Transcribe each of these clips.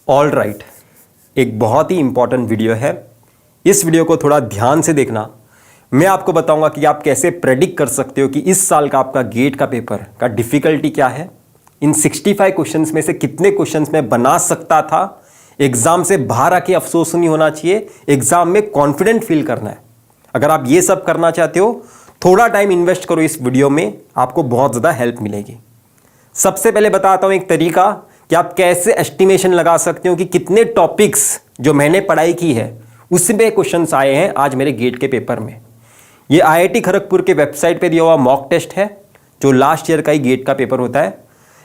All right, एक बहुत ही important video है। इस वीडियो को थोड़ा ध्यान से देखना। मैं आपको बताऊंगा कि आप कैसे प्रेडिक्ट कर सकते हो कि इस साल का आपका गेट का पेपर का डिफिकल्टी क्या है। इन 65 क्वेश्चंस में से कितने क्वेश्चंस मैं बना सकता था। एग्जाम से बाहर आके अफसोस नहीं होना चाहिए, एग्जाम में कॉन्फिडेंट फील करना है। अगर आप ये सब करना चाहते हो, थोड़ा टाइम इन्वेस्ट करो इस वीडियो में, आपको बहुत ज़्यादा हेल्प मिलेगी। सबसे पहले बताता हूं एक तरीका कि आप कैसे एस्टिमेशन लगा सकते हो कि कितने टॉपिक्स जो मैंने पढ़ाई की है उसमें क्वेश्चंस आए हैं आज मेरे गेट के पेपर में। ये आईआईटी खड़गपुर के वेबसाइट पे दिया हुआ मॉक टेस्ट है, जो लास्ट ईयर का ही गेट का पेपर होता है।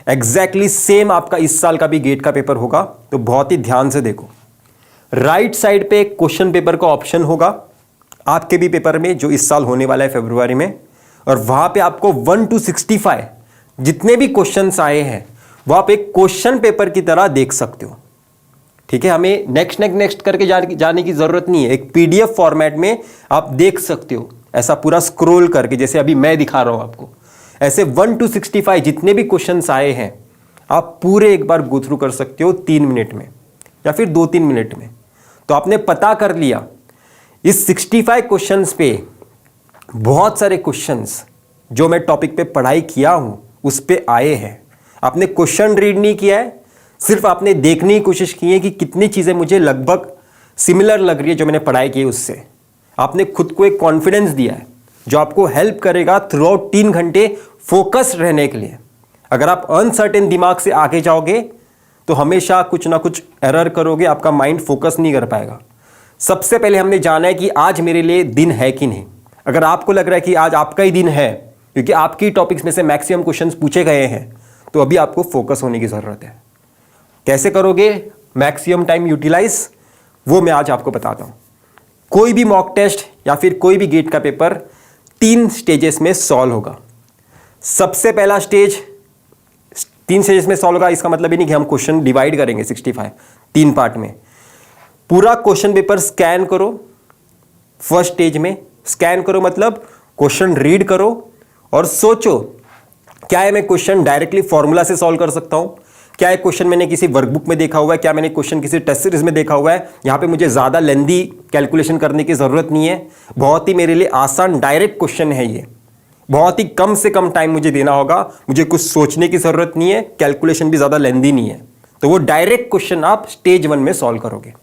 एग्जैक्टली सेम आपका इस साल का भी गेट का पेपर होगा, तो बहुत ही ध्यान से देखो। राइट साइड पे एक क्वेश्चन पेपर का ऑप्शन होगा आपके भी पेपर में, जो इस साल होने वाला है फरवरी में, और वहां पे आपको 1 to 65 जितने भी क्वेश्चंस आए हैं वो आप एक क्वेश्चन पेपर की तरह देख सकते हो। ठीक है, हमें नेक्स्ट करके जाने की जरूरत नहीं है। एक पीडीएफ फॉर्मेट में आप देख सकते हो, ऐसा पूरा स्क्रॉल करके, जैसे अभी मैं दिखा रहा हूं आपको। ऐसे 1 to 65 जितने भी क्वेश्चंस आए हैं आप पूरे एक बार गो थ्रू कर सकते हो 3 मिनट में या फिर 2-3 मिनट में। तो आपने पता कर लिया इस 65 क्वेश्चंस पे बहुत सारे क्वेश्चंस जो मैं टॉपिक पे पढ़ाई किया हूं उस पे आए हैं। आपने क्वेश्चन रीड नहीं किया है, सिर्फ आपने देखने की कोशिश की है कि कितनी चीज़ें मुझे लगभग सिमिलर लग रही है जो मैंने पढ़ाई की है उससे। आपने खुद को एक कॉन्फिडेंस दिया है जो आपको हेल्प करेगा थ्रू आउट 3 घंटे फोकस रहने के लिए। अगर आप अनसर्टेन दिमाग से आगे जाओगे तो हमेशा कुछ ना कुछ एरर करोगे, आपका माइंड फोकस नहीं कर पाएगा। सबसे पहले हमने जाना है कि आज मेरे लिए दिन है कि नहीं। अगर आपको लग रहा है कि आज आपका ही दिन है क्योंकि आपकी टॉपिक्स में से मैक्सिमम क्वेश्चंस पूछे गए हैं, तो अभी आपको फोकस होने की ज़रूरत है। कैसे करोगे मैक्सिमम टाइम यूटिलाइज, वो मैं आज आपको बताता हूँ। कोई भी मॉक टेस्ट या फिर कोई भी गेट का पेपर 3 स्टेजेस में सॉल्व होगा। सबसे पहला स्टेज 3 स्टेजेस में सॉल्व होगा, इसका मतलब ही नहीं कि हम क्वेश्चन डिवाइड करेंगे 65 3 पार्ट में। पूरा क्वेश्चन पेपर स्कैन करो। फर्स्ट स्टेज में स्कैन करो मतलब क्वेश्चन रीड करो और सोचो, क्या है मैं क्वेश्चन डायरेक्टली फॉर्मूला से सॉल्व कर सकता हूं, क्या एक क्वेश्चन मैंने किसी वर्कबुक में देखा हुआ है, क्या मैंने क्वेश्चन किसी टेस्ट सीरीज में देखा हुआ है। यहां पे मुझे ज़्यादा लेंदी कैलकुलेशन करने की ज़रूरत नहीं है, बहुत ही मेरे लिए आसान डायरेक्ट क्वेश्चन है ये। बहुत ही कम से कम टाइम मुझे देना होगा, मुझे कुछ सोचने की ज़रूरत नहीं है, कैलकुलेशन भी ज़्यादा लेंदी नहीं है। तो वो डायरेक्ट क्वेश्चन आप स्टेज 1 में सॉल्व करोगे।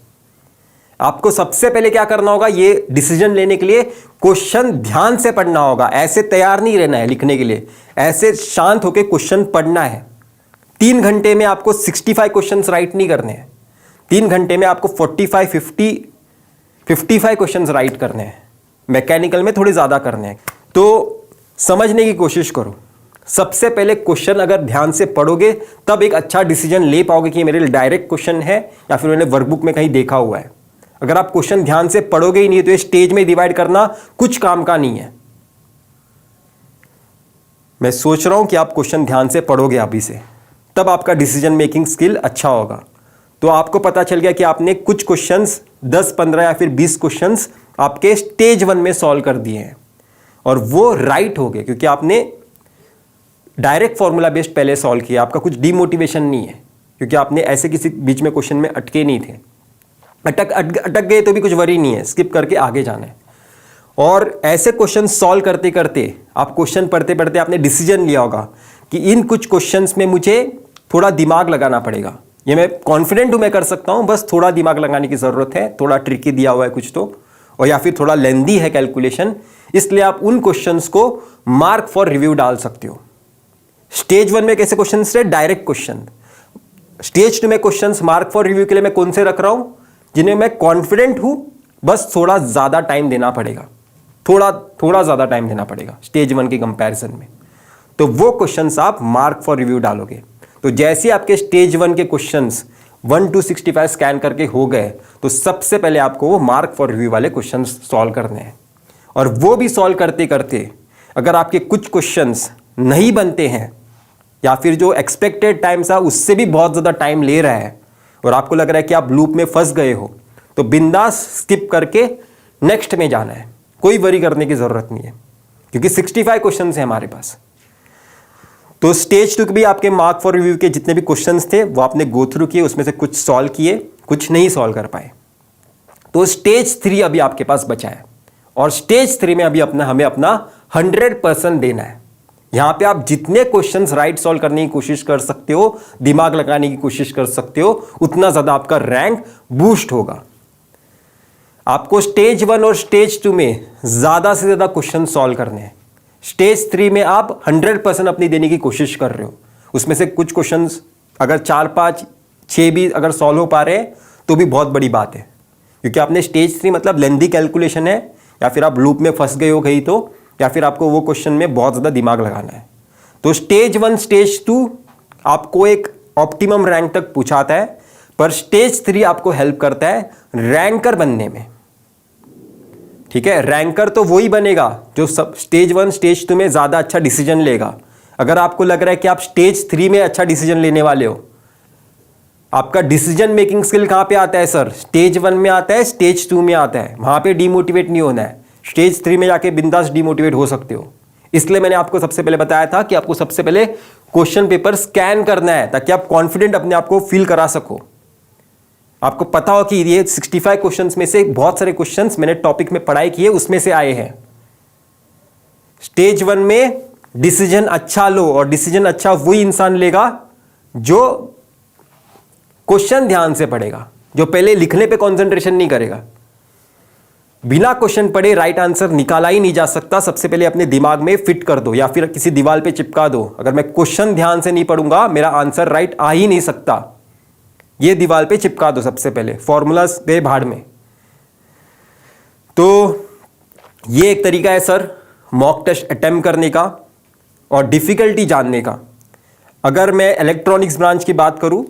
आपको सबसे पहले क्या करना होगा, ये डिसीजन लेने के लिए क्वेश्चन ध्यान से पढ़ना होगा। ऐसे तैयार नहीं रहना है लिखने के लिए, ऐसे शांत होकर क्वेश्चन पढ़ना है। 3 घंटे में आपको 65 क्वेश्चंस राइट नहीं करने हैं, 3 घंटे में आपको 55 क्वेश्चंस राइट करने हैं। मैकेनिकल में थोड़े ज़्यादा करने हैं, तो समझने की कोशिश करो। सबसे पहले क्वेश्चन अगर ध्यान से पढ़ोगे तब एक अच्छा डिसीजन ले पाओगे कि ये मेरे लिए डायरेक्ट क्वेश्चन है या फिर मैंने वर्कबुक में कहीं देखा हुआ है। अगर आप क्वेश्चन ध्यान से पढ़ोगे ही नहीं तो ये स्टेज में डिवाइड करना कुछ काम का नहीं है। मैं सोच रहा हूं कि आप क्वेश्चन ध्यान से पढ़ोगे अभी से, तब आपका डिसीजन मेकिंग स्किल अच्छा होगा। तो आपको पता चल गया कि आपने कुछ क्वेश्चंस 10, 15 या फिर 20 क्वेश्चंस आपके स्टेज 1 में सॉल्व कर दिए हैं और वो राइट हो गए क्योंकि आपने डायरेक्ट फॉर्मूला बेस्ड पहले सॉल्व किया। आपका कुछ डीमोटिवेशन नहीं है क्योंकि आपने ऐसे किसी बीच में क्वेश्चन में अटके नहीं थे। अटक गए तो भी कुछ वरी नहीं है, स्किप करके आगे जाना है। और ऐसे क्वेश्चन सॉल्व करते करते आप क्वेश्चन पढ़ते पढ़ते आपने डिसीजन लिया होगा कि इन कुछ क्वेश्चंस में मुझे थोड़ा दिमाग लगाना पड़ेगा। ये मैं कॉन्फिडेंट हूं मैं कर सकता हूं, बस थोड़ा दिमाग लगाने की ज़रूरत है, थोड़ा ट्रिकी दिया हुआ है कुछ तो, और या फिर थोड़ा लेंदी है कैलकुलेशन, इसलिए आप उन क्वेश्चंस को मार्क फॉर रिव्यू डाल सकते हो। स्टेज 1 में कैसे क्वेश्चन थे, डायरेक्ट क्वेश्चन। स्टेज 2 में क्वेश्चन मार्क फॉर रिव्यू के लिए मैं कौन से रख रहा हूं, जिन्हें मैं कॉन्फिडेंट हूं, बस थोड़ा ज़्यादा टाइम देना पड़ेगा, थोड़ा ज़्यादा टाइम देना पड़ेगा स्टेज 1 के कंपैरिजन में। तो वो क्वेश्चंस आप मार्क फॉर रिव्यू डालोगे। तो जैसे आपके स्टेज 1 के क्वेश्चंस 1 to 65 स्कैन करके हो गए, तो सबसे पहले आपको वो मार्क फॉर रिव्यू वाले क्वेश्चंस सॉल्व करने हैं। और वो भी सॉल्व करते करते अगर आपके कुछ क्वेश्चंस नहीं बनते हैं या फिर जो एक्सपेक्टेड टाइम था उससे भी बहुत ज़्यादा टाइम ले रहा है और आपको लग रहा है कि आप लूप में फंस गए हो, तो बिंदास स्किप करके नेक्स्ट में जाना है। कोई वरी करने की ज़रूरत नहीं है क्योंकि 65 क्वेश्चंस हैं हमारे पास। तो स्टेज 2 के भी आपके मार्क फॉर रिव्यू के जितने भी क्वेश्चंस थे वो आपने गो थ्रू किए, उसमें से कुछ सॉल्व किए, कुछ नहीं सॉल्व कर पाए। तो स्टेज 3 अभी आपके पास बचा है और स्टेज 3 में अभी हमें अपना 100% देना है। यहां पे आप जितने क्वेश्चंस राइट सॉल्व करने की कोशिश कर सकते हो, दिमाग लगाने की कोशिश कर सकते हो, उतना ज्यादा आपका रैंक बूस्ट होगा। आपको स्टेज 1 और स्टेज 2 में ज्यादा से ज्यादा क्वेश्चन सॉल्व करने हैं। स्टेज 3 में आप 100% अपनी देने की कोशिश कर रहे हो। उसमें से कुछ क्वेश्चंस अगर 4, 5, 6 भी अगर सॉल्व हो पा रहे हैं तो भी बहुत बड़ी बात है, क्योंकि आपने स्टेज 3 मतलब लेंथी कैलकुलेशन है, या फिर आप लूप में फंस गए हो कहीं तो, या फिर आपको वो क्वेश्चन में बहुत ज़्यादा दिमाग लगाना है। तो स्टेज 1 स्टेज 2 आपको एक ऑप्टिमम रैंक तक पहुंचाता है, पर स्टेज 3 आपको हेल्प करता है रैंकर बनने में। ठीक है, रैंकर तो वही बनेगा जो सब स्टेज 1 स्टेज 2 में ज़्यादा अच्छा डिसीजन लेगा। अगर आपको लग रहा है कि आप स्टेज 3 में अच्छा डिसीजन लेने वाले हो, आपका डिसीजन मेकिंग स्किल कहां पे आता है सर? स्टेज 1 में आता है, स्टेज 2 में आता है। वहां पे डिमोटिवेट नहीं होना है। स्टेज 3 में जाके बिंदास डिमोटिवेट हो सकते हो। इसलिए मैंने आपको सबसे पहले बताया था कि आपको सबसे पहले क्वेश्चन पेपर स्कैन करना है, ताकि आप कॉन्फिडेंट अपने आप को फील करा सको। आपको पता हो कि ये 65 क्वेश्चंस में से बहुत सारे क्वेश्चंस मैंने टॉपिक में पढ़ाई की है, उसमें से आए हैं। स्टेज 1 में डिसीजन अच्छा लो, और डिसीजन अच्छा वही इंसान लेगा जो क्वेश्चन ध्यान से पढ़ेगा, जो पहले लिखने पे कंसंट्रेशन नहीं करेगा। बिना क्वेश्चन पढ़े राइट आंसर निकाला ही नहीं जा सकता। सबसे पहले अपने दिमाग में फिट कर दो या फिर किसी दीवार पे चिपका दो, अगर मैं क्वेश्चन ध्यान से नहीं पढ़ूंगा मेरा आंसर राइट आ ही नहीं सकता। ये दीवार पे चिपका दो सबसे पहले, फॉर्मूलाज पे भाड़ में। तो ये एक तरीका है सर मॉक टेस्ट अटेम्प्ट करने का और डिफिकल्टी जानने का। अगर मैं इलेक्ट्रॉनिक्स ब्रांच की बात करूं,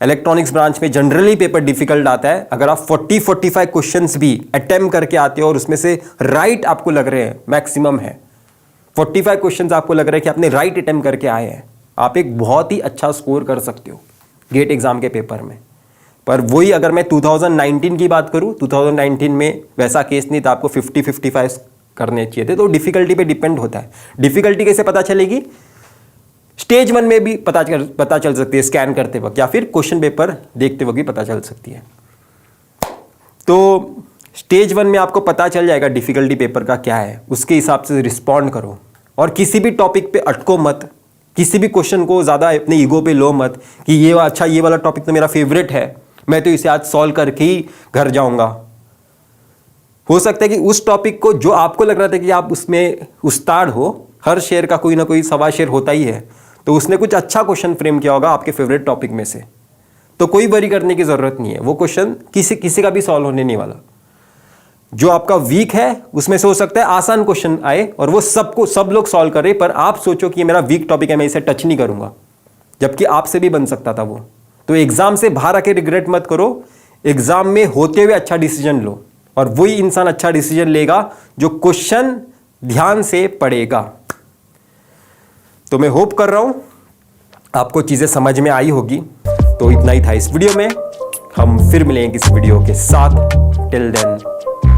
इलेक्ट्रॉनिक्स ब्रांच में जनरली पेपर डिफिकल्ट आता है। अगर आप 40-45 क्वेश्चंस भी अटेम्प्ट करके आते हो और उसमें से राइट आपको लग रहे हैं, मैक्सिमम है 45 क्वेश्चंस आपको लग रहा है कि आपने राइट अटेम्प्ट करके आए हैं, आप एक बहुत ही अच्छा स्कोर कर सकते हो गेट एग्जाम के पेपर में। पर वही अगर मैं 2019 की बात करूं, 2019 में वैसा केस नहीं था, आपको 50-55 करने चाहिए थे। तो डिफिकल्टी पे डिपेंड होता है। डिफिकल्टी कैसे पता चलेगी? स्टेज 1 में भी पता चल सकती है स्कैन करते वक्त, या फिर क्वेश्चन पेपर देखते वक्त भी पता चल सकती है। तो स्टेज 1 में आपको पता चल जाएगा डिफिकल्टी पेपर का क्या है, उसके हिसाब से रिस्पॉन्ड करो। और किसी भी टॉपिक पे अटको मत, किसी भी क्वेश्चन को ज़्यादा अपने ईगो पे लो मत कि ये अच्छा, ये वाला टॉपिक तो मेरा फेवरेट है, मैं तो इसे आज सॉल्व करके ही घर जाऊंगा। हो सकता है कि उस टॉपिक को जो आपको लग रहा था कि आप उसमें उस्ताद हो, हर शेयर का कोई ना कोई सवा शेयर होता ही है, तो उसने कुछ अच्छा क्वेश्चन फ्रेम किया होगा आपके फेवरेट टॉपिक में से। तो कोई वरी करने की जरूरत नहीं है, वो क्वेश्चन किसी का भी सॉल्व होने नहीं वाला। जो आपका वीक है उसमें से हो सकता है आसान क्वेश्चन आए और वो सब लोग सॉल्व करें, पर आप सोचो कि ये मेरा वीक टॉपिक है, मैं इसे टच नहीं करूंगा, जबकि आपसे भी बन सकता था वो। तो एग्जाम से बाहर आके रिग्रेट मत करो, एग्जाम में होते हुए अच्छा डिसीजन लो, और वही इंसान अच्छा डिसीजन लेगा जो क्वेश्चन ध्यान से पढ़ेगा। तो मैं होप कर रहा हूं आपको चीजें समझ में आई होगी। तो इतना ही था इस वीडियो में, हम फिर मिलेंगे किसी वीडियो के साथ। Till then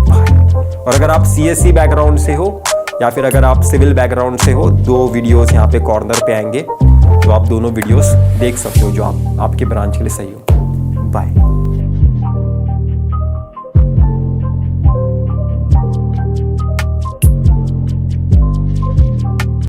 bye. और अगर आप सीएससी बैकग्राउंड से हो या फिर अगर आप सिविल बैकग्राउंड से हो, 2 वीडियोस यहाँ पे कॉर्नर पे आएंगे, तो आप दोनों वीडियोस देख सकते हो जो आपके ब्रांच के लिए सही हो। बाय।